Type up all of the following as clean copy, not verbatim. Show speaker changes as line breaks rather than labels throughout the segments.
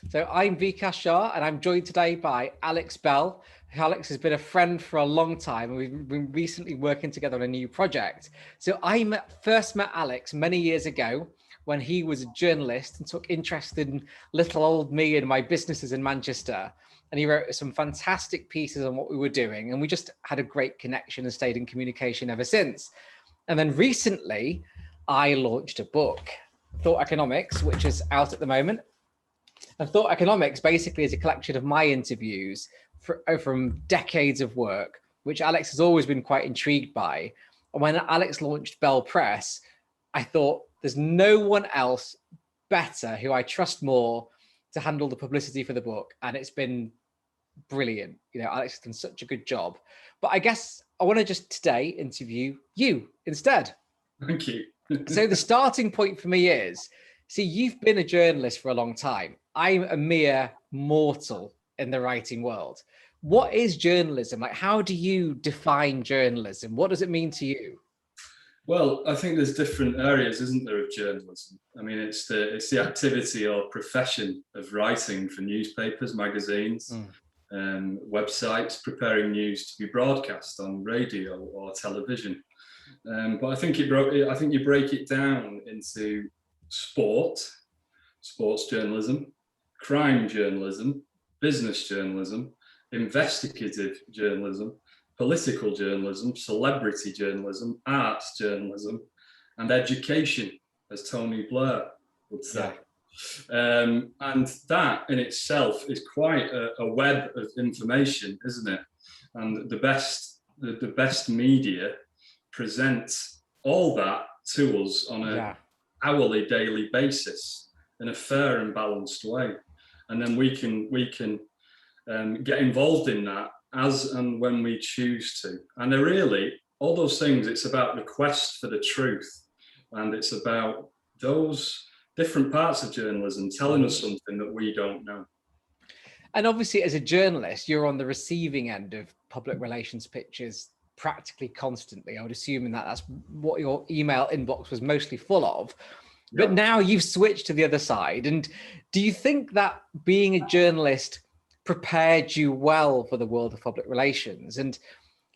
So I'm Vikas Shah, and I'm joined today by Alex Bell. Alex has been a friend for a long time, and we've been recently working together on a new project. So first met Alex many years ago when he was a journalist and took interest in little old me and my businesses in Manchester. And he wrote some fantastic pieces on what we were doing, and we just had a great connection and stayed in communication ever since. And then recently, I launched a book, Thought Economics, which is out at the moment. And Thought Economics basically is a collection of my interviews from decades of work, which Alex has always been quite intrigued by. And when Alex launched BellPress, I thought there's no one else better who I trust more to handle the publicity for the book. And it's been brilliant. You know, Alex has done such a good job. But I guess I want to just today interview you instead.
Thank you.
So the starting point for me is, see, you've been a journalist for a long time. I'm a mere mortal in the writing world. What is journalism? Like, how do you define journalism? What does it mean to you?
Well, I think there's different areas, isn't there, of journalism? I mean, it's the activity or profession of writing for newspapers, magazines, websites, preparing news to be broadcast on radio or television. But I think you break it down into sports journalism, crime journalism, business journalism, investigative journalism, political journalism, celebrity journalism, arts journalism, and education, as Tony Blair would say. Yeah. And that in itself is quite a web of information, isn't it? And the best media presents all that to us on a hourly, daily basis in a fair and balanced way. And then we can get involved in that as and when we choose to. And they're really, all those things, it's about the quest for the truth. And it's about those different parts of journalism telling us something that we don't know.
And obviously, as a journalist, you're on the receiving end of public relations pitches practically constantly. I would assume that that's what your email inbox was mostly full of. But now you've switched to the other side. And do you think that being a journalist prepared you well for the world of public relations? And,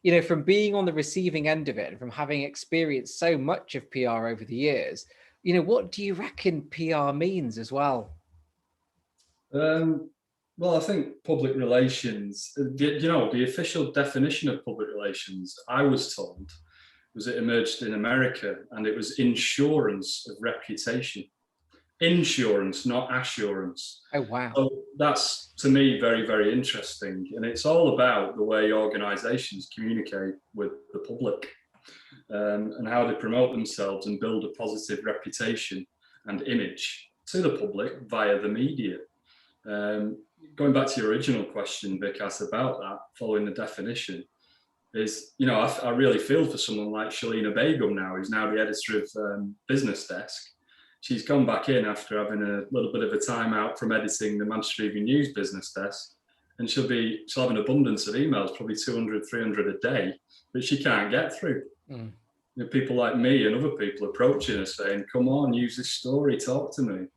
you know, from being on the receiving end of it and from having experienced so much of PR over the years, you know, what do you reckon PR means as well?
Well, I think public relations, the official definition of public relations, I was told, was it emerged in America, and it was insurance of reputation. Insurance, not assurance.
Oh, wow.
So that's, to me, very, very interesting. And it's all about the way organizations communicate with the public and how they promote themselves and build a positive reputation and image to the public via the media. Going back to your original question, Vikas, about that, following the definition, is, you know, I really feel for someone like Shalina Begum now, who's now the editor of Business Desk. She's gone back in after having a little bit of a time out from editing the Manchester Evening News Business Desk, and she'll have an abundance of emails, probably 200, 300 a day, that she can't get through. You know, people like me and other people approaching her saying, come on, use this story, talk to me.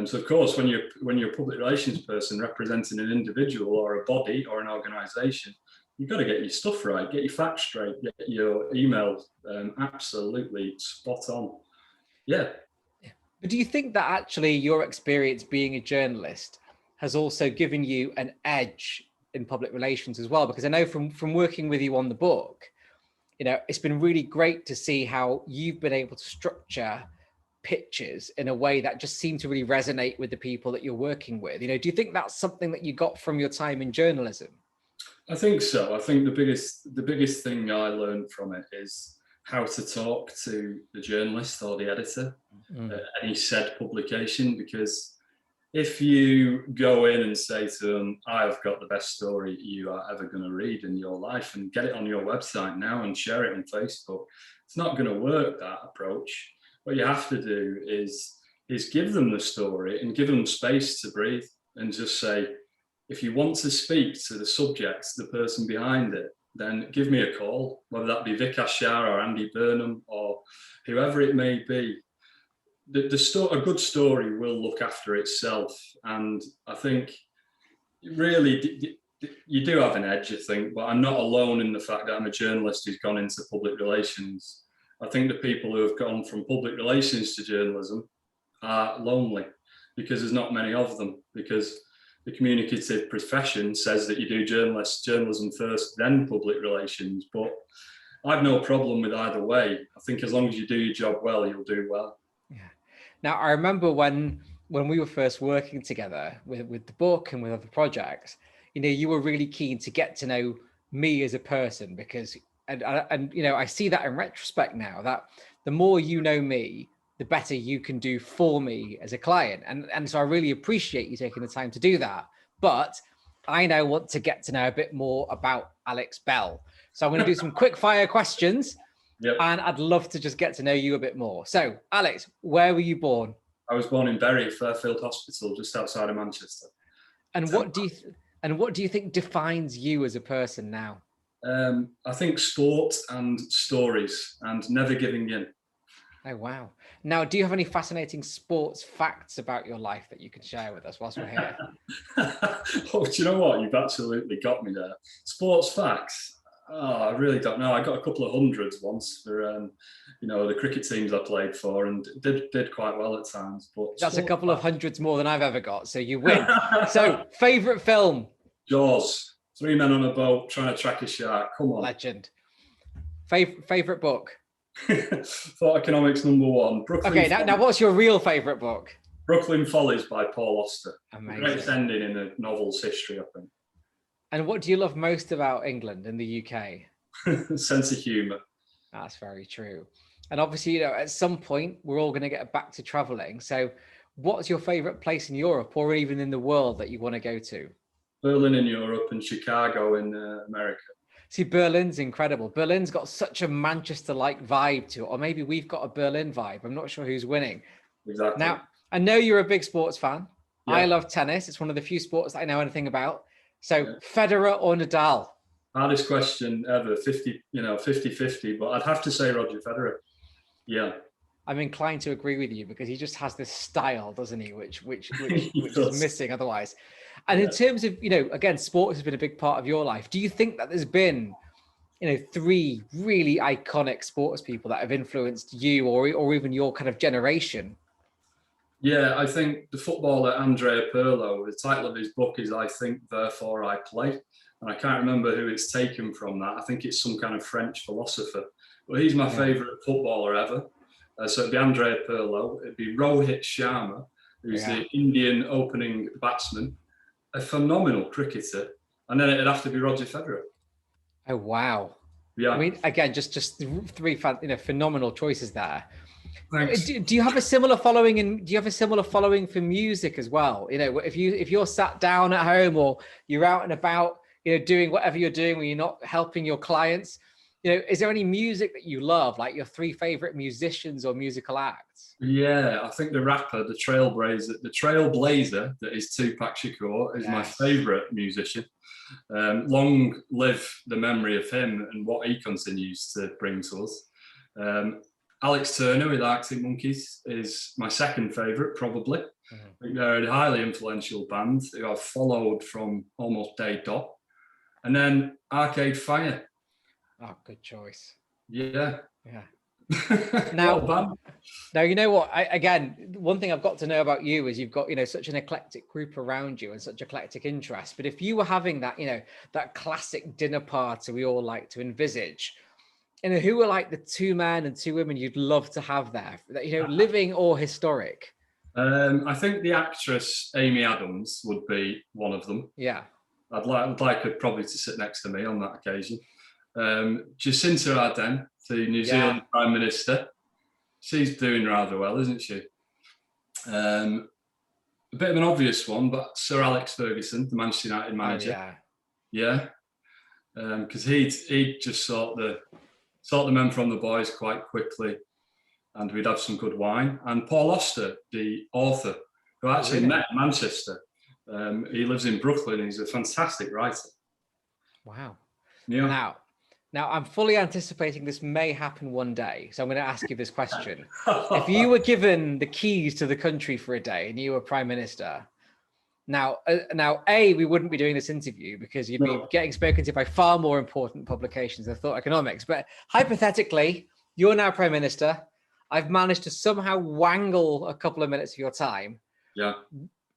So of course, when you're a public relations person representing an individual or a body or an organization, you've got to get your stuff right, get your facts straight, get your emails absolutely spot on. Yeah.
But do you think that actually your experience being a journalist has also given you an edge in public relations as well? Because I know from working with you on the book, you know, it's been really great to see how you've been able to structure pitches in a way that just seem to really resonate with the people that you're working with. You know, do you think that's something that you got from your time in journalism?
I think so. I think the biggest thing I learned from it is how to talk to the journalist or the editor at any said publication, because if you go in and say to them, I've got the best story you are ever going to read in your life, and get it on your website now and share it on Facebook, it's not going to work, that approach. What you have to do is give them the story and give them space to breathe, and just say, if you want to speak to the subject, the person behind it, then give me a call, whether that be Vikas Shah or Andy Burnham or whoever it may be. a good story will look after itself, and I think really you do have an edge, I think, but I'm not alone in the fact that I'm a journalist who's gone into public relations. I think the people who have gone from public relations to journalism are lonely because there's not many of them, because the communicative profession says that you do journalism first, then public relations. But I've no problem with either way. I think as long as you do your job well, you'll do well.
Yeah. Now, I remember when we were first working together with the book and with other projects, you were really keen to get to know me as a person, because, and I see that in retrospect now, that the more you know me, the better you can do for me as a client. And so I really appreciate you taking the time to do that. But I now want to get to know a bit more about Alex Bell. So I'm going to do some quick fire questions. Yep. And I'd love to just get to know you a bit more. So, Alex, where were you born?
I was born in Bury, Fairfield Hospital, just outside of Manchester.
And what do you think defines you as a person now?
I think sport and stories and never giving in.
Oh, wow. Now, do you have any fascinating sports facts about your life that you can share with us whilst we're here?
Oh, do you know what? You've absolutely got me there. Sports facts. Oh, I really don't know. I got a couple of hundreds once for, the cricket teams I played for, and did quite well at times. But
that's a couple of hundreds more than I've ever got, so you win. So, favourite film?
Jaws. 3 men on a boat trying to track a shark. Come on.
Legend. Favourite book?
Thought Economics #1.
Okay, now what's your real favourite book?
Brooklyn Follies by Paul Auster.
Amazing.
Greatest ending in a novel's history, I think.
And what do you love most about England and the UK?
Sense of humour.
That's very true. And obviously, at some point, we're all going to get back to travelling. So what's your favourite place in Europe or even in the world that you want to go to?
Berlin in Europe and Chicago in America.
See, Berlin's incredible. Berlin's got such a Manchester-like vibe to it. Or maybe we've got a Berlin vibe. I'm not sure who's winning.
Exactly.
Now, I know you're a big sports fan.
Yeah.
I love tennis. It's one of the few sports that I know anything about. So Federer or Nadal?
Hardest question ever, 50-50, but I'd have to say Roger Federer. Yeah.
I'm inclined to agree with you because he just has this style, doesn't he? Which is missing otherwise. And in terms of, again, sports has been a big part of your life. Do you think that there's been, 3 really iconic sports people that have influenced you or even your kind of generation?
Yeah, I think the footballer Andrea Pirlo, the title of his book is I Think, Therefore I Play. And I can't remember who it's taken from that. I think it's some kind of French philosopher. But he's my favourite footballer ever. So it'd be Andrea Pirlo. It'd be Rohit Sharma, who's the Indian opening batsman, a phenomenal cricketer. And then it'd have to be Roger Federer.
Oh, wow.
Yeah.
I mean, again, just 3 phenomenal choices there.
Thanks.
Do you have a similar following for music as well? If you're sat down at home or you're out and about, doing whatever you're doing when you're not helping your clients, is there any music that you love, like your 3 favorite musicians or musical acts?
Yeah, I think the rapper, the trailblazer that is Tupac Shakur is my favorite musician. Long live the memory of him and what he continues to bring to us. Alex Turner with Arctic Monkeys is my second favourite, probably. Mm-hmm. I think they're a highly influential band who I've followed from almost day dot. And then Arcade Fire.
Oh, good choice.
Yeah.
Now, you know what? Again, one thing I've got to know about you is you've got, such an eclectic group around you and such eclectic interests. But if you were having that, that classic dinner party we all like to envisage, who are like the 2 men and 2 women you'd love to have there, living or historic?
I think the actress Amy Adams would be one of them.
Yeah.
I'd like her probably to sit next to me on that occasion. Jacinta Ardern, the New Zealand Prime Minister. She's doing rather well, isn't she? A bit of an obvious one, but Sir Alex Ferguson, the Manchester United manager.
Oh, yeah.
Because he'd just sort the men from the boys quite quickly, and we'd have some good wine. And Paul Auster, the author, who I actually met in Manchester. He lives in Brooklyn. He's a fantastic writer.
Wow.
Yeah.
Now, Now, I'm fully anticipating this may happen one day. So I'm going to ask you this question. If you were given the keys to the country for a day and you were prime minister, now, we wouldn't be doing this interview because you'd be getting spoken to by far more important publications than Thought Economics. But hypothetically, you're now prime minister. I've managed to somehow wangle a couple of minutes of your time.
Yeah.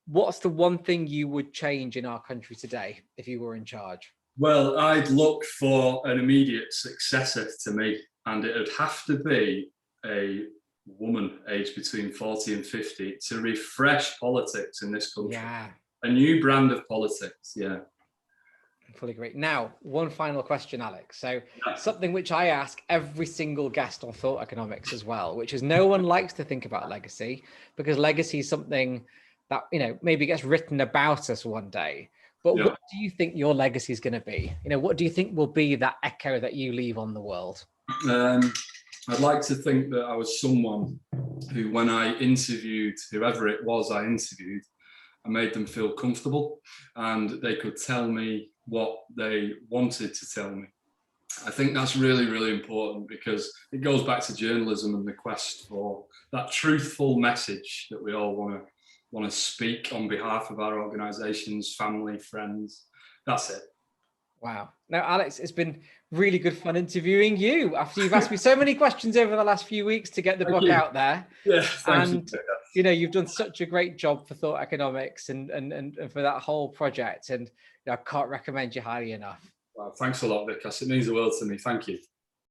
What's the one thing you would change in our country today if you were in charge?
Well, I'd look for an immediate successor to me, and it would have to be a woman aged between 40 and 50 to refresh politics in this country.
Yeah.
A new brand of politics. Yeah.
I fully agree. Now, one final question, Alex. So something which I ask every single guest on Thought Economics as well, which is no one likes to think about legacy, because legacy is something that, maybe gets written about us one day. But what do you think your legacy is going to be? What do you think will be that echo that you leave on the world?
I'd like to think that I was someone who, when I interviewed whoever it was I interviewed, I made them feel comfortable and they could tell me what they wanted to tell me. I think that's really, really important, because it goes back to journalism and the quest for that truthful message that we all want to speak on behalf of our organizations, family, friends. That's it.
Wow. Now, Alex, it's been really good fun interviewing you after you've asked me so many questions over the last few weeks to get the book out there.
Yeah, thank
you. You've done such a great job for Thought Economics and for that whole project. And I can't recommend you highly enough.
Well, thanks a lot, Vikas. It means the world to me. Thank you.